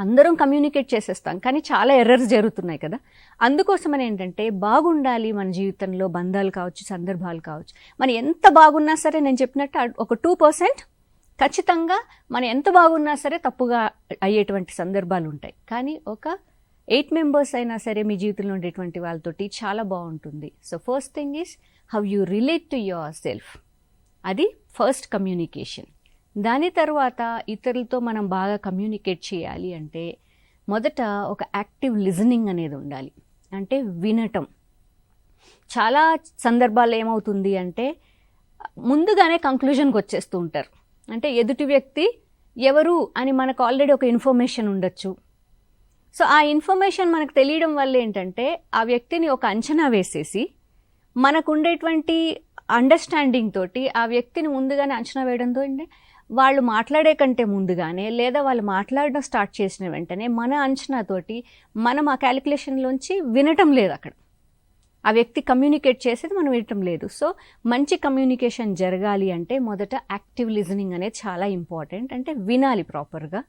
అందరం కమ్యూనికేట్ చేసేస్తాం, కానీ చాలా ఎర్రర్స్ జరుగుతున్నాయి కదా. అందుకోసమని ఏంటంటే బాగుండాలి మన జీవితంలో, బంధాలు కావచ్చు, సందర్భాలు కావచ్చు. మనం ఎంత బాగున్నా సరే, నేను చెప్పినట్టు ఒక 2% ఖచ్చితంగా మనం ఎంత బాగున్నా సరే తప్పుగా అయ్యేటువంటి సందర్భాలు ఉంటాయి. కానీ ఒక 8 మెంబర్స్ అయినా సరే మీ జీవితంలో ఉండేటువంటి వాళ్ళతోటి చాలా బాగుంటుంది. So first thing is how you relate to your self. అది ఫస్ట్ కమ్యూనికేషన్. దాని తర్వాత ఇతరులతో మనం బాగా కమ్యూనికేట్ చేయాలి అంటే మొదట ఒక యాక్టివ్ లిజనింగ్ అనేది ఉండాలి. అంటే వినటం. చాలా సందర్భాల్లో ఏమవుతుంది అంటే ముందుగానే కంక్లూజన్కి వచ్చేస్తూ ఉంటారు. అంటే ఎదుటి వ్యక్తి ఎవరు అని మనకు ఆల్రెడీ ఒక ఇన్ఫర్మేషన్ ఉండొచ్చు. సో ఆ ఇన్ఫర్మేషన్ మనకు తెలియడం వల్ల ఏంటంటే ఆ వ్యక్తిని ఒక అంచనా వేసేసి మనకు ఉండేటువంటి అండర్స్టాండింగ్ తోటి ఆ వ్యక్తిని ముందుగానే అంచనా వేయడంతో అంటే వాళ్ళు మాట్లాడే కంటే ముందుగానే, లేదా వాళ్ళు మాట్లాడడం స్టార్ట్ చేసిన వెంటనే మన అంచనాతోటి మనం ఆ క్యాలిక్యులేషన్లోంచి వినటం లేదు. అక్కడ ఆ వ్యక్తి కమ్యూనికేట్ చేసేది మనం వినటం లేదు. సో మంచి కమ్యూనికేషన్ జరగాలి అంటే మొదట యాక్టివ్ లిజనింగ్ అనేది చాలా ఇంపార్టెంట్. అంటే వినాలి ప్రాపర్గా.